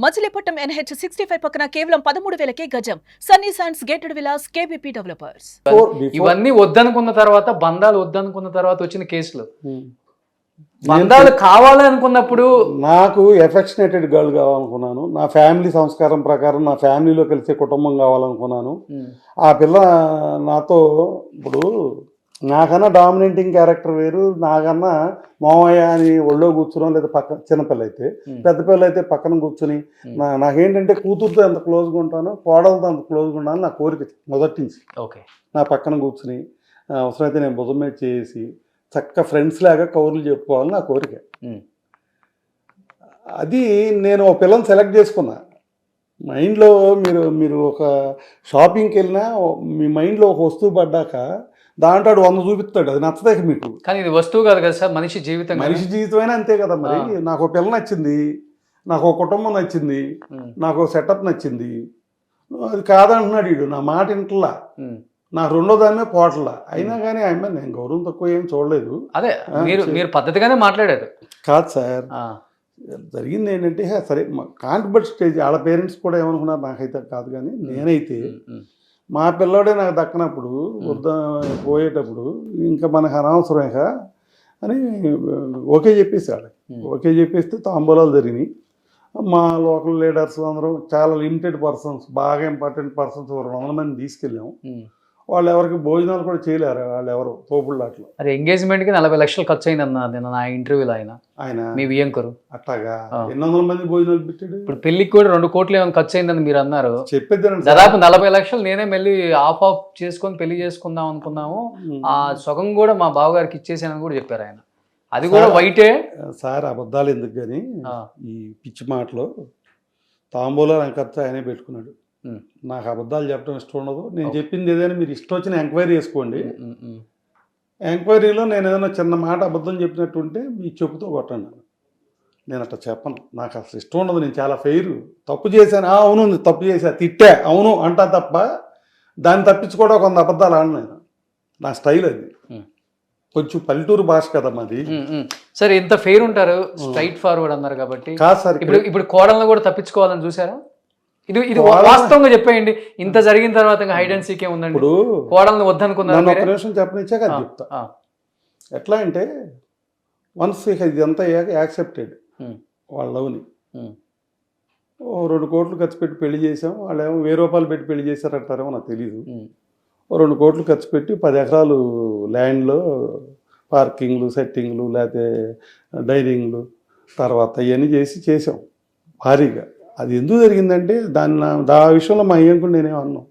Machilipatnam NH 65 పక్కన కేవలం 13,000కే గజం. Sunny sands gated Vilas KBP developers. ఇవన్నీ వద్దనుకున్న తర్వాత, బంధాలు వద్దనుకున్న తర్వాత వచ్చిన కేసులు. బంధాలు కావాలి అనుకున్నప్పుడు నాకు ఎఫెక్షనేటెడ్ గర్ల్ కావాలనుకున్నాను. నా ఫ్యామిలీ సంస్కారం ప్రకారం నా ఫ్యామిలీలో కలిసే కుటుంబం కావాలనుకున్నాను. ఆ పిల్ల నాతో ఇప్పుడు నాకన్నా డామినేటింగ్ క్యారెక్టర్ వేరు, నాకన్నా మామయ్య అని ఒళ్ళో కూర్చున్నాం, లేదా పక్క చిన్నపిల్ల అయితే, పెద్ద పిల్ల అయితే పక్కన కూర్చుని నాకేంటంటే కూతురుతో ఎంత క్లోజ్గా ఉంటానో కోడలతో అంత క్లోజ్గా ఉండాలని నా కోరిక మొదటి నుంచి. ఓకే, నా పక్కన కూర్చుని అవసరమైతే నేను భుజం మీద చేసి చక్క ఫ్రెండ్స్ లాగా కౌర్లు చెప్పుకోవాలని నా కోరిక. అది నేను ఒక పిల్లని సెలెక్ట్ చేసుకున్నా. మైండ్లో మీరు ఒక షాపింగ్కి వెళ్ళినా మీ మైండ్లో ఒక వస్తువు పడ్డాక దాంట్లో 100 చూపిస్తాడు, అది నచ్చదే మీకు. కానీ ఇది వస్తువు కాదు కదా సార్, మనిషి జీవితం. మనిషి జీవితమైనా అంతే కదా. మరి నాకు ఒక పిల్ల నచ్చింది, నాకు ఒక కుటుంబం నచ్చింది, నాకు ఒక సెటప్ నచ్చింది. అది కాదంటున్నాడు వీడు, నా మాట ఇంటలా, నా రెండో దాన్నే పోటలా. అయినా కానీ ఆయన నేను గౌరవం తక్కువ ఏం చూడలేదు. అదే మీరు పద్ధతిగానే మాట్లాడారు. కాదు సార్, జరిగింది ఏంటంటే సరే కాంట్రవర్ట్ స్టేజ్. వాళ్ళ పేరెంట్స్ కూడా ఏమనుకున్నారు నాకైతే కాదు, కానీ నేనైతే మా పిల్లోడే నాకు దక్కనప్పుడు పోయేటప్పుడు ఇంకా మనకు అనవసరమేక అని ఓకే చెప్పేసాడు. ఓకే చెప్పేస్తే తాంబూలాలు జరిగినాయి. మా లోకల్ లీడర్స్ అందరం చాలా లిమిటెడ్ పర్సన్స్, బాగా ఇంపార్టెంట్ పర్సన్స్ 200 మంది తీసుకెళ్ళాము. వాళ్ళు ఎవరికి భోజనాలు కూడా చేయలేరు, వాళ్ళు ఎవరు తోపుళ్ళాట్లో. అరే ఎంగేజ్మెంట్కి 40 లక్షలు ఖర్చు అయిందన్న నిన్న నా ఇంటర్వ్యూలో ఆయన మీ వియంకరు. అట్లాగా 800 మంది భోజనాలు పెట్టాడు. ఇప్పుడు పెళ్లికి కూడా 2 కోట్లు ఏమైనా ఖర్చు అయిందని మీరు అన్నారు. చెప్పేద్దాను, దాదాపు 40 లక్షలు నేనే మళ్ళీ ఆఫ్ చేసుకొని పెళ్లి చేసుకుందాం అనుకున్నాము. ఆ సగం కూడా మా బావగారికి ఇచ్చేసానని కూడా చెప్పారు ఆయన. అది కూడా వైటే సార్. అబద్ధాలు ఎందుకు కానీ ఈ పిచ్చి మాటలో తాంబూలాలు ఖర్చు ఆయనే పెట్టుకున్నాడు. నాకు అబద్ధాలు చెప్పడం ఇష్టం ఉండదు. నేను చెప్పింది ఏదైనా మీరు ఇష్టం వచ్చిన ఎంక్వైరీ చేసుకోండి. ఎంక్వైరీలో నేను ఏదైనా చిన్న మాట అబద్ధం చెప్పినట్టు ఉంటే మీ చెప్పుతో కొట్టండి. నేను అట్లా చెప్పను, నాకు అసలు ఇష్టం ఉండదు. నేను చాలా ఫెయిర్. తప్పు చేశాను, అవును తప్పు చేశా, తిట్టా, అవును అంటా తప్ప దాన్ని తప్పించుకోవడం కొంత అబద్ధాలు ఆడను నేను. నా స్టైల్ అది. కొంచెం పల్లెటూరు భాష కదా మాది. సరే, ఇంత ఫెయిర్ ఉంటారు, స్ట్రైట్ ఫార్వర్డ్ అన్నారు కాబట్టి. కాదు సార్, ఇప్పుడు కోడలను కూడా తప్పించుకోవాలని చూసారా? ఇది వాస్తవంగా చెప్పేయండి. ఇంత జరిగిన తర్వాత హైడ్ అండ్ సీక్ ఏముందండి? ఇప్పుడు కోడలను వద్దనుకున్నారు. ఒక నిమిషం చెప్పనిచ్చాక అది చెప్తా. ఎట్లా అంటే వన్స్ ఇదంతా యాక్సెప్టెడ్ వాళ్ళ లవ్ని. 2 కోట్లు ఖర్చు పెట్టి పెళ్లి చేసాం. వాళ్ళు ఏమో 1000 రూపాయలు పెట్టి పెళ్లి చేశారంటారేమో నాకు తెలీదు. 2 కోట్లు ఖర్చు పెట్టి 10 ఎకరాలు ల్యాండ్లో పార్కింగ్లు, సెట్టింగ్లు, లేకపోతే డైనింగ్లు, తర్వాత ఇవన్నీ చేసాం భారీగా. అది ఎందుకు జరిగిందంటే ఆ విషయంలో మా అయ్యంకుడు నేనే అన్నాం.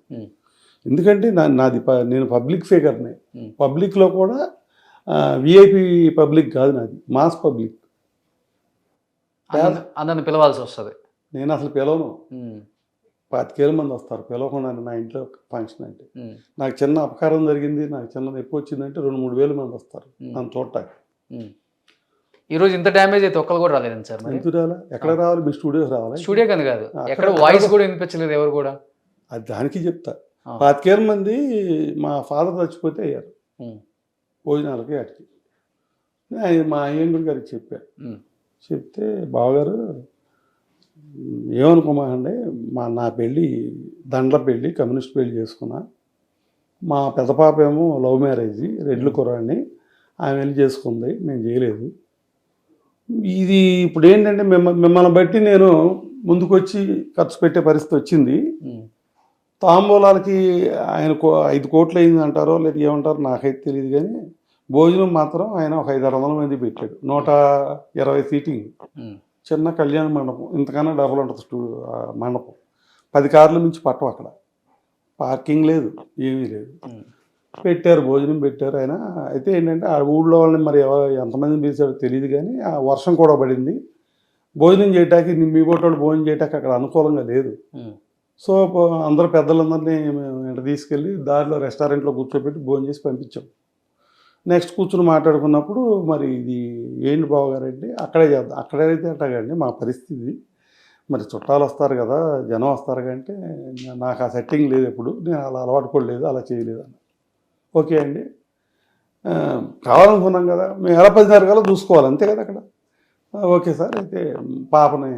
ఎందుకంటే నేను పబ్లిక్ ఫిగర్ని. పబ్లిక్లో కూడా విఐపి పబ్లిక్ కాదు, నాది మాస్ పబ్లిక్. అందరిని పిలవాల్సి వస్తుంది. నేను అసలు పిలవను. 25,000 మంది వస్తారు పిలవకుండా నా ఇంట్లో ఫంక్షన్ అంటే. నాకు చిన్న అపకారం జరిగింది, నాకు చిన్న నొప్పి వచ్చిందంటే 2-3 వేల మంది వస్తారు నన్ను చూడటానికి. ఈరోజు ఇంత డ్యామేజ్ అయితే ఒక్కరు కూడా రాలేదండి సార్. ఎందుకు రాలా? ఎక్కడ రావాలి? మీ స్టూడియోకి రావాలి. స్టూడియో కని కాదు, ఎక్కడ వాయిస్ కూడా వినిపించలేదు ఎవరు కూడా. అది దానికి చెప్తా. 25,000 మంది మా ఫాదర్ చచ్చిపోతే అయ్యారు భోజనాలకి వాటికి. మా అయ్యంగుడి గారికి చెప్తే బావగారు ఏమనుకోమాకండి, నా పెళ్ళి దండ్ల పెళ్ళి, కమ్యూనిస్ట్ పెళ్ళి చేసుకున్నా. మా పెద్ద పాప ఏమో లవ్ మ్యారేజ్, రెడ్ల కుర్రాడిని, ఆమె వెళ్ళి చేసుకుంది, నేను చేయలేదు. ఇది ఇప్పుడు ఏంటంటే మిమ్మల్ని బట్టి నేను ముందుకొచ్చి ఖర్చు పెట్టే పరిస్థితి వచ్చింది. తాంబూలాలకి ఆయన 5 కోట్లు అయింది అంటారో లేదా ఏమంటారో నాకైతే తెలియదు, కానీ భోజనం మాత్రం ఆయన ఒక 500-600 మంది పెట్టాడు. 120 సీటింగ్ చిన్న కళ్యాణ మండపం. ఇంతకన్నా డబుల్ ఉంటుంది మండపం. 10 కార్లు మించి పట్టం అక్కడ. పార్కింగ్ లేదు, ఏమీ లేదు. పెట్టారు, భోజనం పెట్టారు ఆయన. అయితే ఏంటంటే ఆ ఊళ్ళో వాళ్ళని మరి ఎంతమందిని పిలిచాడో తెలియదు, కానీ ఆ వర్షం కూడా పడింది. భోజనం చేయటానికి మీ బోటోళ్ళు భోజనం చేయటానికి అక్కడ అనుకూలంగా లేదు. సో అందరూ పెద్దలందరినీ వెంట తీసుకెళ్ళి దారిలో రెస్టారెంట్లో కూర్చోబెట్టి భోజనం చేసి పంపించాం. నెక్స్ట్ కూర్చుని మాట్లాడుకున్నప్పుడు మరి ఇది ఏంటి బావగారంటే అక్కడే చేద్దాం. అక్కడైతే అట్టగండి మా పరిస్థితి, మరి చుట్టాలు వస్తారు కదా, జనం వస్తారు కంటే నాకు ఆ సెట్టింగ్ లేదు, ఎప్పుడు నేను అలా అలవాటు కూడా లేదు, అలా చేయలేదు అన్న. ఓకే అండి, కావాలనుకున్నాం కదా, మేము ఎలా 10:30 కల్లా చూసుకోవాలి అంతే కదా. అక్కడ ఓకే సార్, అయితే పాపని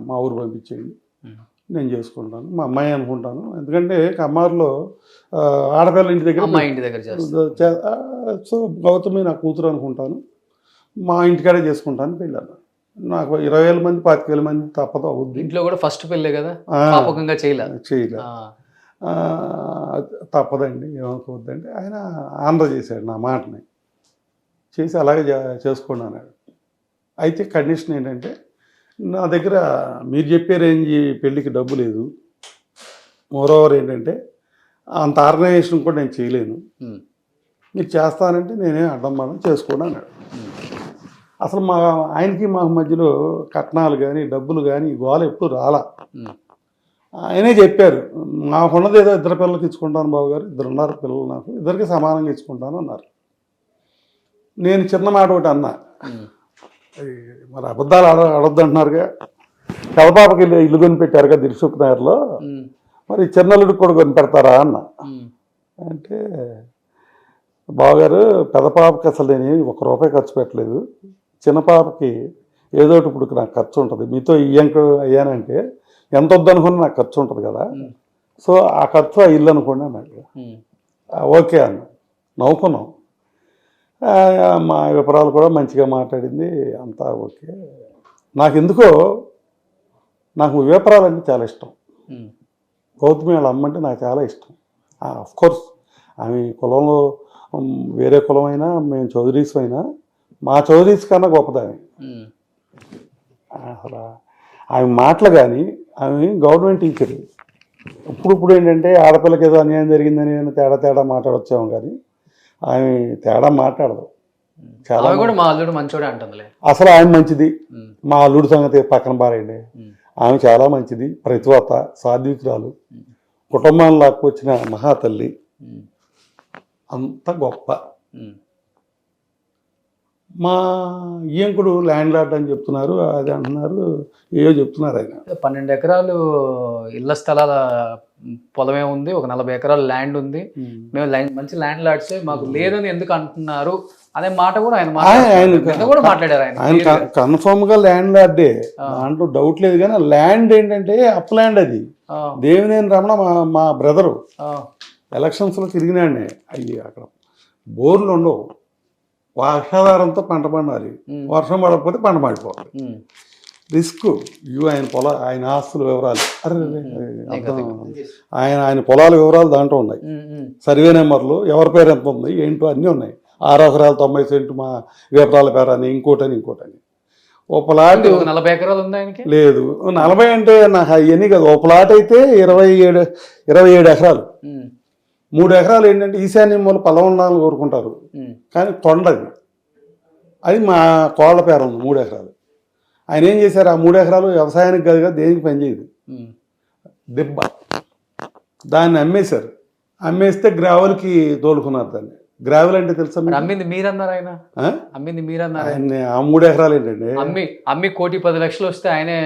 మా ఊరు పంపించేయండి, నేను చేసుకుంటాను, మా అమ్మాయి అనుకుంటాను. ఎందుకంటే కమ్మారులో ఆడపిల్ల ఇంటి దగ్గర అమ్మాయి ఇంటి దగ్గర చేస్తారు. సో గౌతమి నా కూతురు అనుకుంటాను, మా ఇంటికాడే చేసుకుంటాను పెళ్ళాను. నాకు 20,000 మంది 25,000 మంది తప్పదు అవుద్ది. ఇంట్లో కూడా ఫస్ట్ పెళ్ళే కదా, పాపకంగా చేయలే. తప్పదండి, ఏమనుకోవద్దండి. ఆయన ఆంధ్ర చేశాడు నా మాటని, చేసి అలాగే చేసుకోండి అన్నాడు. అయితే కండిషన్ ఏంటంటే, నా దగ్గర మీరు చెప్పే రేంజ్ పెళ్ళికి డబ్బు లేదు. మోరోవర్ ఏంటంటే అంత ఆర్గనైజేషన్ కూడా నేను చేయలేను. మీరు చేస్తానంటే నేనే అడ్డం మనం చేసుకోండి అన్నాడు. అసలు ఆయనకి మాకు మధ్యలో కట్నాలు కానీ డబ్బులు కానీ గోల ఎప్పుడు రాలా. ఆయనే చెప్పారు, నాకున్నది ఏదో 2 పిల్లలకి ఇచ్చుకుంటాను బాబుగారు, 2 ఉన్నారు పిల్లలు, నాకు 2కి సమానంగా ఇచ్చుకుంటాను అన్నారు. నేను చిన్న మాట ఒకటి అన్నా, మరి అబద్ధాలు అడొద్దు అంటున్నారుగా, కలపాపకి ఇల్లు కొని పెట్టారుగా దిల్సుఖ్ నగర్లో, మరి చిన్నల్లుడికి కూడా కొని పెడతారా అన్న. అంటే బావగారు, పెద్ద పాపకి అసలు నేను ₹1 ఖర్చు పెట్టలేదు, చిన్న పాపకి ఏదో ఇప్పుడు నాకు ఖర్చు ఉంటుంది, మీతో అయ్యానంటే ఎంత వద్దనుకుని నాకు ఖర్చు ఉంటుంది కదా, సో ఆ ఖర్చు ఆ ఇల్లు అనుకోండి అన్నాడు. ఓకే అన్న, నవ్వుకున్నాం. మా వివరాలు కూడా మంచిగా మాట్లాడింది, అంతా ఓకే. నాకు వివరాలంటే చాలా ఇష్టం. గౌతమి వాళ్ళ అమ్మంటే నాకు చాలా ఇష్టం. కోర్స్ ఆమె కులంలో వేరే కులం అయినా, మేము చౌదరీస్ అయినా, మా చౌదరీస్ కన్నా గొప్పదాన్ని. అసలు ఆమె మాటలు కానీ, ఆమె గవర్నమెంట్ టీచర్. ఇప్పుడు ఏంటంటే ఆడపిల్లకి ఏదో అన్యాయం జరిగిందని తేడా మాట్లాడొచ్చాము, కానీ ఆమె తేడా మాట్లాడదు. చాలా కూడా మా అల్లుడు మంచోడే అంటుందిలే. అసలు ఆమె మంచిది, మా అల్లుడి సంగతి పక్కన పారేయండి. ఆమె చాలా మంచిది, ప్రతివత, సాధ్వికురాలు, కుటుంబాన్ని లాక్కొచ్చిన మహాతల్లి, అంత గొప్ప. మా ఈయంకుడు ల్యాండ్ లార్డ్ అని చెప్తున్నారు, అది అంటున్నారు, ఏవో చెప్తున్నారు. ఆయన 12 ఎకరాలు ఇళ్ల స్థలాల పొలమే ఉంది, ఒక 40 ఎకరాల ల్యాండ్ ఉంది, మేము మంచి ల్యాండ్ లార్డ్సే, మాకు లేదని ఎందుకు అంటున్నారు అనే మాట కూడా ఆయన కూడా మాట్లాడారు. ఆయన కన్ఫర్మ్గా ల్యాండ్ లార్డే, దాంట్లో డౌట్ లేదు. కానీ ల్యాండ్ ఏంటంటే అప్ ల్యాండ్, అది దేవినేని రమణ మా బ్రదరు ఎలక్షన్స్లో తిరిగినాడే. అయ్యి అక్కడ బోర్లు ఉండవు, వర్షాధారంతో పంట పండాలి, వర్షం పడకపోతే పంట పడిపోతుంది, రిస్క్. ఇవి ఆయన ఆస్తుల వివరాలు, ఆయన పొలాల వివరాలు దాంట్లో ఉన్నాయి, సర్వే నెంబర్లు, ఎవరి పేరు ఎంత ఉంది ఏంటో అన్నీ ఉన్నాయి. 6 ఎకరాలు 90 సెంటు మా వివరాల పేరు అని, ఇంకోటని. ఓ ప్లాట్ 40 ఎకరాలు ఉంది ఆయనకి. లేదు, 40 అంటే నాకు అవన్నీ కదా. ఓ ప్లాట్ అయితే 27 ఎకరాలు. 3 ఎకరాలు ఏంటంటే ఈశాన్యం మూల పొలం ఉండాలని కోరుకుంటారు, కానీ కొండది, అది మా కోళ్ళ పేరు ఉంది. 3 ఎకరాలు ఆయన ఏం చేశారు, ఆ 3 ఎకరాలు వ్యవసాయానికి కాదుగా, దేనికి పనిచేయదు, దిబ్బ. దాన్ని అమ్మేశారు. అమ్మేస్తే గ్రావెల్కి తోలుకున్నారు దాన్ని. గ్రావెల్ అంటే తెలుసా? అమ్మింది మీరన్నారు, ఆయన అమ్మింది మీరన్నారు. ఆ 3 ఎకరాలు ఏంటండి, అమ్మి 1,10,00,000 వస్తే ఆయనే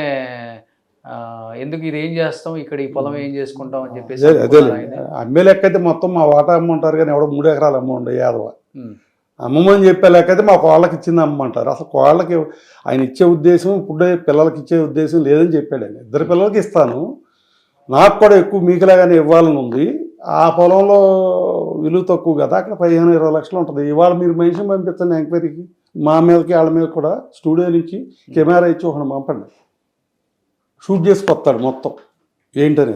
ఎందుకు ఇది ఏం చేస్తాం, ఇక్కడ ఈ పొలం ఏం చేసుకుంటాం అని చెప్పేసి. అదే అమ్మే లెక్క అయితే మొత్తం మా వాటా అమ్మంటారు, కానీ ఎవడో 3 ఎకరాలు అమ్మండి యాదవ. అమ్మమని చెప్పే లెక్క అయితే మా కోళ్ళకి ఇచ్చింది అమ్మంటారు. అసలు కోళ్ళకి ఆయన ఇచ్చే ఉద్దేశం, ఇప్పుడు పిల్లలకి ఇచ్చే ఉద్దేశం లేదని చెప్పాడు ఆయన. 2 పిల్లలకి ఇస్తాను, నాకు కూడా ఎక్కువ మీకులాగానే ఇవ్వాలని ఉంది. ఆ పొలంలో విలువ తక్కువ కదా, అక్కడ 15-20 లక్షలు ఉంటుంది. ఇవాళ మీరు మనిషిని పంపించండి ఎంక్వైరీకి, మా మీదకి వాళ్ళ మీద కూడా, స్టూడియో నుంచి కెమెరా ఇచ్చి ఒకటి పంపండి, షూట్ చేసుకొస్తాడు మొత్తం ఏంటనేది.